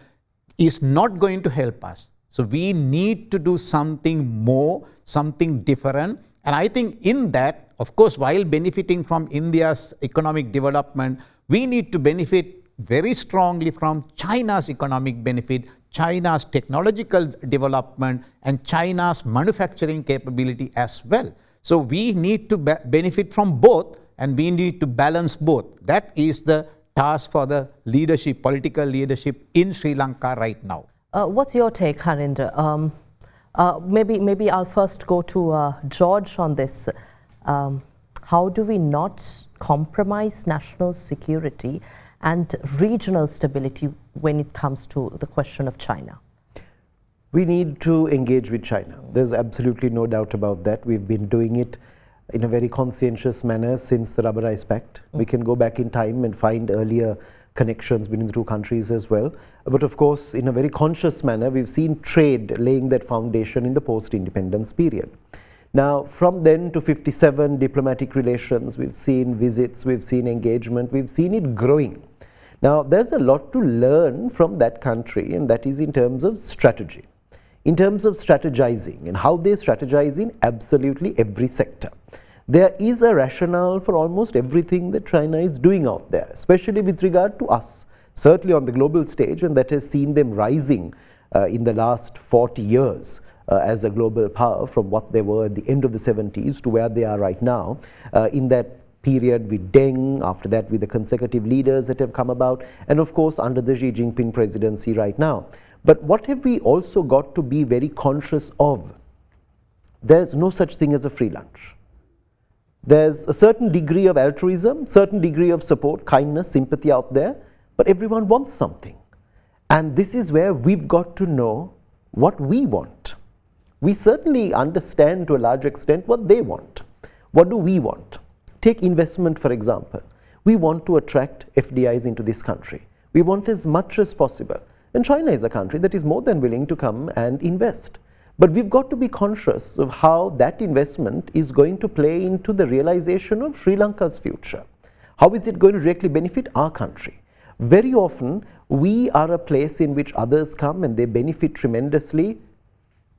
is not going to help us. So we need to do something more, something different. And I think in that, of course, while benefiting from India's economic development, we need to benefit very strongly from China's economic benefit, China's technological development, and China's manufacturing capability as well. So we need to benefit from both, and we need to balance both. That is the task for the leadership, political leadership in Sri Lanka right now. What's your take, Harinda? Maybe I'll first go to George on this. How do we not compromise national security and regional stability when it comes to the question of China? We need to engage with China. There's absolutely no doubt about that. We've been doing it in a very conscientious manner since the Rubberized Pact. We can go back in time and find earlier connections between the two countries as well. But of course, in a very conscious manner, we've seen trade laying that foundation in the post-independence period. Now, from then to 57 diplomatic relations, we've seen visits, we've seen engagement, we've seen it growing. Now, there's a lot to learn from that country, and that is in terms of strategy, in terms of strategizing and how they strategize in absolutely every sector. There is a rationale for almost everything that China is doing out there, especially with regard to us, certainly on the global stage, and that has seen them rising in the last 40 years. As a global power, from what they were at the end of the 70s to where they are right now. In that period with Deng, after that with the consecutive leaders that have come about, and of course under the Xi Jinping presidency right now. But what have we also got to be very conscious of? There's no such thing as a free lunch. There's a certain degree of altruism, certain degree of support, kindness, sympathy out there, but everyone wants something. And this is where we've got to know what we want. We certainly understand to a large extent what they want. What do we want? Take investment, for example. We want to attract FDIs into this country. We want as much as possible. And China is a country that is more than willing to come and invest. But we've got to be conscious of how that investment is going to play into the realization of Sri Lanka's future. How is it going to directly benefit our country? Very often, we are a place in which others come and they benefit tremendously,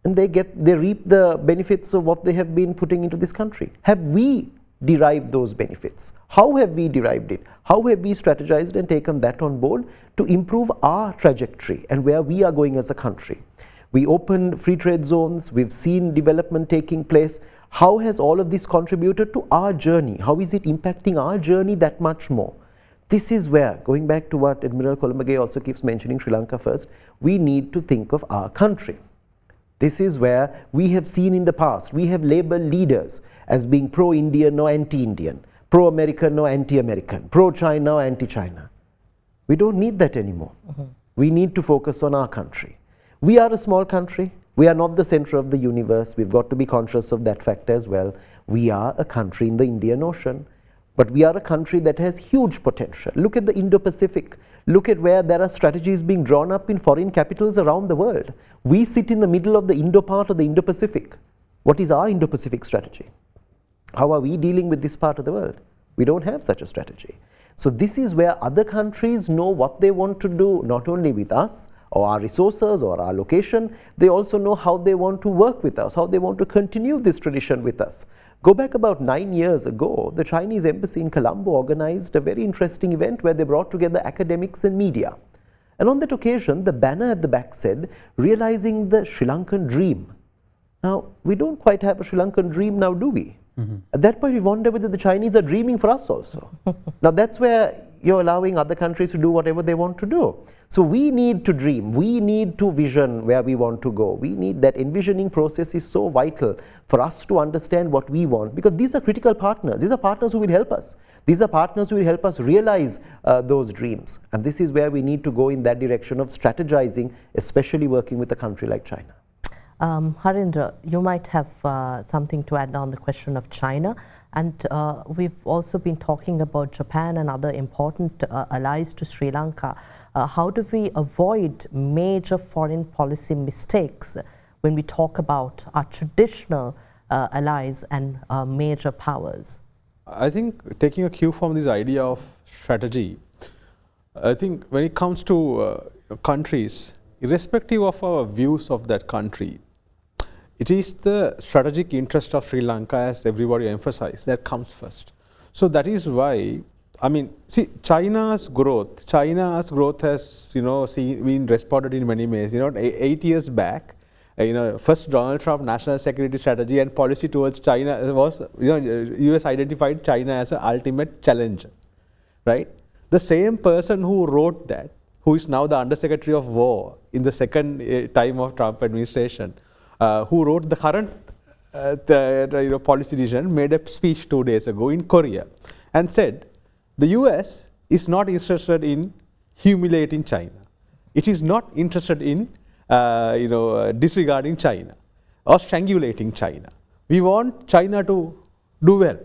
and they reap the benefits of what they have been putting into this country. Have we derived those benefits? How have we derived it? How have we strategized and taken that on board to improve our trajectory and where we are going as a country? We opened free trade zones, we've seen development taking place. How has all of this contributed to our journey? How is it impacting our journey that much more? This is where, going back to what Admiral Colombage also keeps mentioning, Sri Lanka first, we need to think of our country. This is where we have seen in the past, we have labeled leaders as being pro-Indian or anti-Indian, pro-American or anti-American, pro-China or anti-China. We don't need that anymore. We need to focus on our country. We are a small country. We are not the center of the universe. We've got to be conscious of that fact as well. We are a country in the Indian Ocean. But we are a country that has huge potential. Look at the Indo-Pacific. Look at where there are strategies being drawn up in foreign capitals around the world. We sit in the middle of the Indo part of the Indo-Pacific. What is our Indo-Pacific strategy? How are we dealing with this part of the world? We don't have such a strategy. So this is where other countries know what they want to do, not only with us, or our resources or our location. They also know how they want to work with us, how they want to continue this tradition with us. Go back about 9 years ago, the Chinese embassy in Colombo organized a very interesting event where they brought together academics and media. And on that occasion, the banner at the back said, "Realizing the Sri Lankan dream." Now, we don't quite have a Sri Lankan dream now, do we? At that point, we wonder whether the Chinese are dreaming for us also. Now, that's where you're allowing other countries to do whatever they want to do. So we need to dream. We need to vision where we want to go. We need that envisioning process is so vital for us to understand what we want, because these are critical partners. These are partners who will help us. These are partners who will help us realize those dreams. And this is where we need to go in that direction of strategizing, especially working with a country like China. Harinda, you might have something to add on the question of China, and we've also been talking about Japan and other important allies to Sri Lanka. How do we avoid major foreign policy mistakes when we talk about our traditional allies and major powers? I think taking a cue from this idea of strategy, I think when it comes to countries, irrespective of our views of that country, it is the strategic interest of Sri Lanka, as everybody emphasized, that comes first. So that is why, I mean, see, China's growth has, been responded in many ways. 8 years back, first Donald Trump national security strategy and policy towards China was, US identified China as an ultimate challenger, right? The same person who wrote that, who is now the Undersecretary of War in the second time of Trump administration, who wrote the current policy decision, made a speech 2 days ago in Korea and said, the US is not interested in humiliating China. It is not interested in disregarding China or strangulating China. We want China to do well.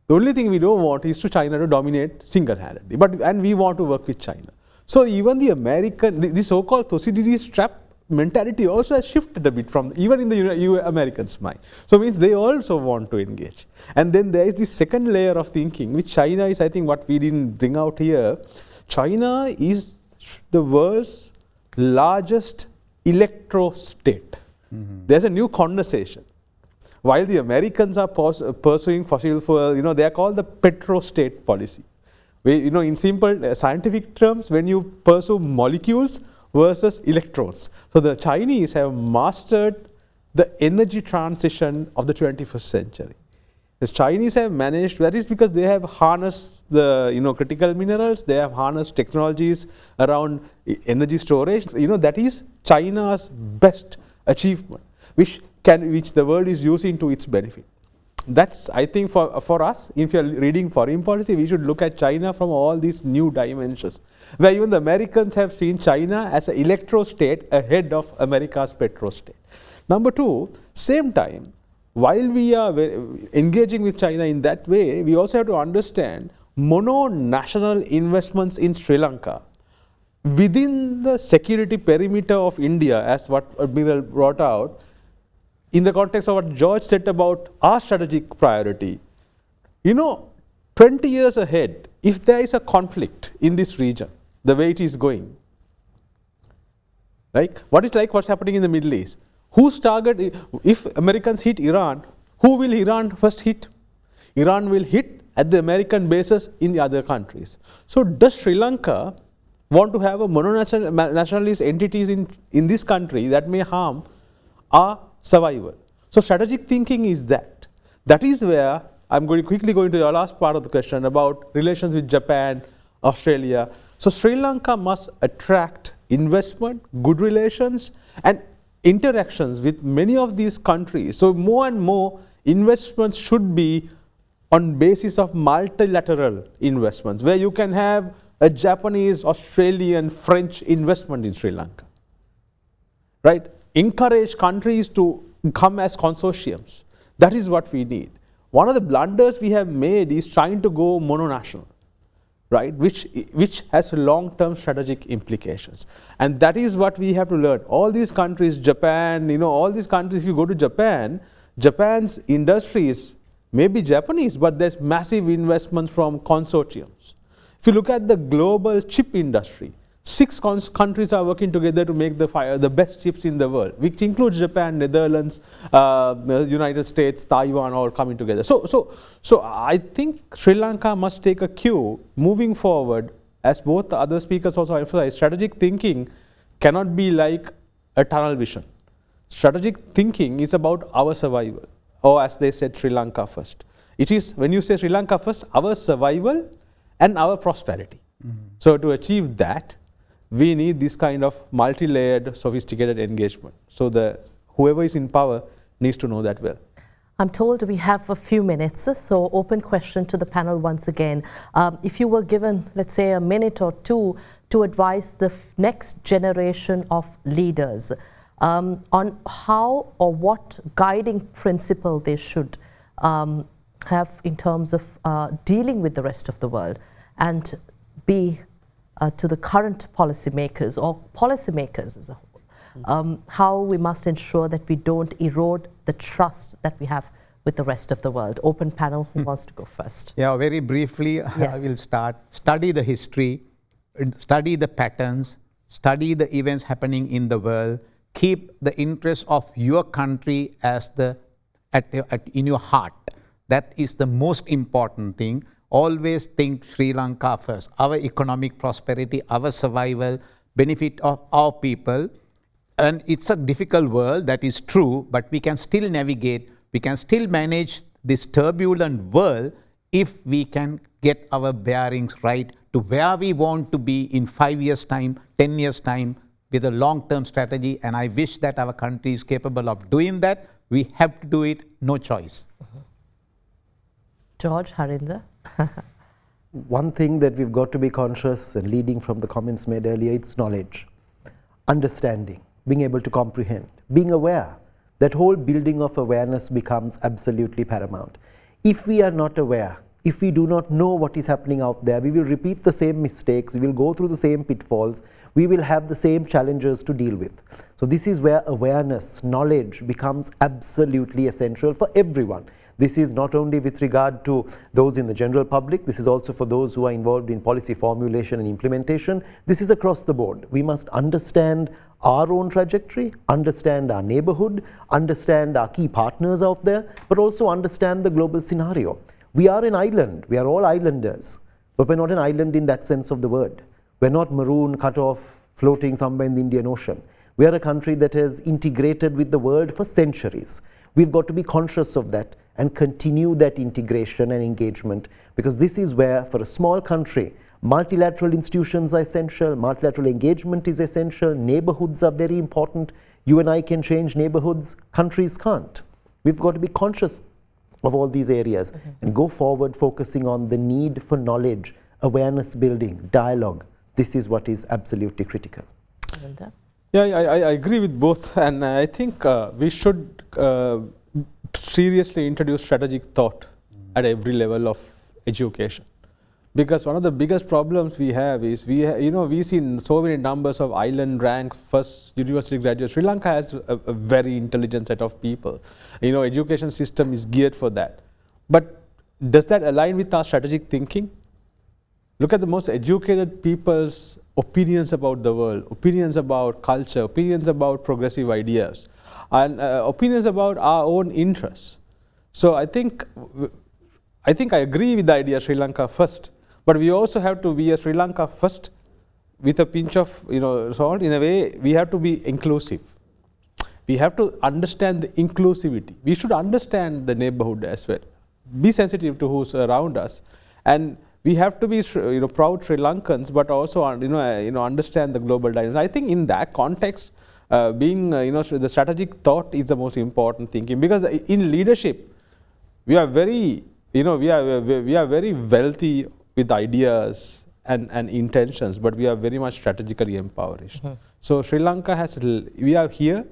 The only thing we don't want is to China to dominate single-handedly, and we want to work with China. So even the American, the so-called Thucydides trap mentality also has shifted a bit from even in the Americans' mind. So it means they also want to engage. And then there is this second layer of thinking, which China is, I think, what we didn't bring out here. China is the world's largest electro-state. There's a new conversation. While the Americans are pursuing fossil fuel, they are called the petro-state policy. In simple scientific terms, when you pursue molecules versus electrons. So the Chinese have mastered the energy transition of the 21st century. The Chinese have managed, that is because they have harnessed the critical minerals, they have harnessed technologies around energy storage. That is China's best achievement, which the world is using to its benefit. That's, I think, for us, if you're reading foreign policy, we should look at China from all these new dimensions, where even the Americans have seen China as an electro-state ahead of America's petro-state. Number two, same time, while we are engaging with China in that way, we also have to understand mono-national investments in Sri Lanka within the security perimeter of India, as what Admiral brought out, in the context of what George said about our strategic priority. 20 years ahead, if there is a conflict in this region, the way it is going, right? What's happening in the Middle East? Whose target, if Americans hit Iran, who will Iran first hit? Iran will hit at the American bases in the other countries. So does Sri Lanka want to have a mono-nationalist entities in this country that may harm our survival? So strategic thinking is that. That is where I'm going to quickly go into the last part of the question about relations with Japan, Australia. So Sri Lanka must attract investment, good relations, and interactions with many of these countries. So more and more investments should be on basis of multilateral investments, where you can have a Japanese, Australian, French investment in Sri Lanka, right? Encourage countries to come as consortiums. That is what we need. One of the blunders we have made is trying to go mononational, right? Which has long-term strategic implications. And that is what we have to learn. All these countries, Japan, all these countries, if you go to Japan, Japan's industries may be Japanese, but there's massive investments from consortiums. If you look at the global chip industry, 6 countries are working together to make the best chips in the world, which includes Japan, Netherlands, the United States, Taiwan, all coming together. So I think Sri Lanka must take a cue moving forward, as both the other speakers also emphasized. Strategic thinking cannot be like a tunnel vision. Strategic thinking is about our survival, or as they said, Sri Lanka first. It is, when you say Sri Lanka first, our survival and our prosperity. So to achieve that, we need this kind of multi-layered, sophisticated engagement. So whoever is in power needs to know that well. I'm told we have a few minutes, so open question to the panel once again. If you were given, let's say, a minute or two to advise the next generation of leaders on how or what guiding principle they should have in terms of dealing with the rest of the world, and be to the current policymakers or policymakers as a whole, how we must ensure that we don't erode the trust that we have with the rest of the world. Open panel, who wants to go first? Yeah, very briefly, yes. I will start. Study the history, study the patterns, study the events happening in the world, keep the interest of your country as in your heart. That is the most important thing. Always think Sri Lanka first. Our economic prosperity, our survival, benefit of our people. And it's a difficult world, that is true, but we can still navigate, we can still manage this turbulent world if we can get our bearings right to where we want to be in 5 years' time, 10 years' time, with a long-term strategy. And I wish that our country is capable of doing that. We have to do it, no choice. George, Harinda? One thing that we've got to be conscious, and leading from the comments made earlier, it's knowledge, understanding, being able to comprehend, being aware. That whole building of awareness becomes absolutely paramount. If we are not aware, if we do not know what is happening out there, we will repeat the same mistakes, we will go through the same pitfalls, we will have the same challenges to deal with. So this is where awareness, knowledge becomes absolutely essential for everyone. This is not only with regard to those in the general public, this is also for those who are involved in policy formulation and implementation. This is across the board. We must understand our own trajectory, understand our neighborhood, understand our key partners out there, but also understand the global scenario. We are an island, we are all islanders, but we're not an island in that sense of the word. We're not maroon, cut off, floating somewhere in the Indian Ocean. We are a country that has integrated with the world for centuries. We've got to be conscious of that and continue that integration and engagement, because this is where, for a small country, multilateral institutions are essential, multilateral engagement is essential, neighborhoods are very important. You and I can change neighborhoods, countries can't. We've got to be conscious of all these areas and go forward focusing on the need for knowledge, awareness building, dialogue. This is what is absolutely critical. Yeah, I agree with both, and I think we should seriously introduce strategic thought at every level of education. Because one of the biggest problems we have is, we see so many numbers of island rank first university graduates. Sri Lanka has a very intelligent set of people. Education system is geared for that. But does that align with our strategic thinking? Look at the most educated people's opinions about the world, opinions about culture, opinions about progressive ideas, and opinions about our own interests. So I think I agree with the idea Sri Lanka first, but we also have to be a Sri Lanka first with a pinch of salt. In a way, we have to be inclusive. We have to understand the inclusivity. We should understand the neighborhood as well. Be sensitive to who's around us, and we have to be proud Sri Lankans, but also understand the global dynamics. I think in that context, being the strategic thought is the most important thinking, because in leadership we are very we are very wealthy with ideas and intentions, but we are very much strategically impoverished. So Sri Lanka we are here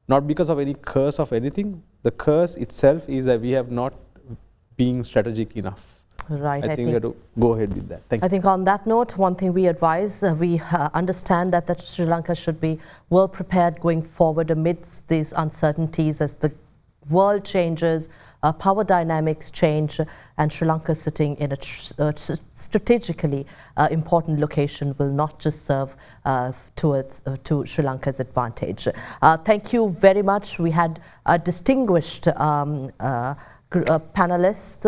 not because of any curse of anything. The curse itself is that we have not been strategic enough. Right. I think we have to go ahead with that. Thank you. I think on that note, one thing we advise, we understand that Sri Lanka should be well prepared going forward amidst these uncertainties as the world changes, power dynamics change, and Sri Lanka sitting in a strategically important location will not just serve to Sri Lanka's advantage. Thank you very much. We had a distinguished panelists,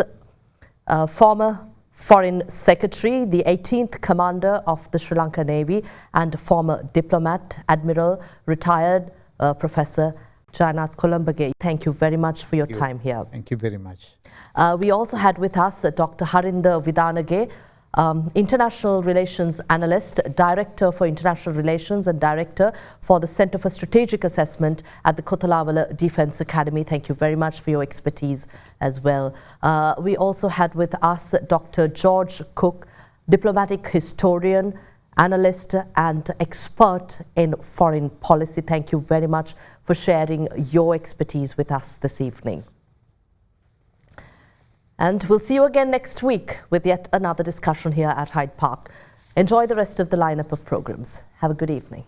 former Foreign Secretary, the 18th Commander of the Sri Lanka Navy, and former diplomat, Admiral, retired Professor Jayanath Colombage. Thank you very much for your time here. Thank you very much. We also had with us Dr. Harinda Vidanage, International Relations Analyst, Director for International Relations and Director for the Center for Strategic Assessment at the Kothalavala Defence Academy. Thank you very much for your expertise as well. We also had with us Dr. George Cooke, Diplomatic Historian, Analyst and expert in foreign policy. Thank you very much for sharing your expertise with us this evening. And we'll see you again next week with yet another discussion here at Hyde Park. Enjoy the rest of the lineup of programs. Have a good evening.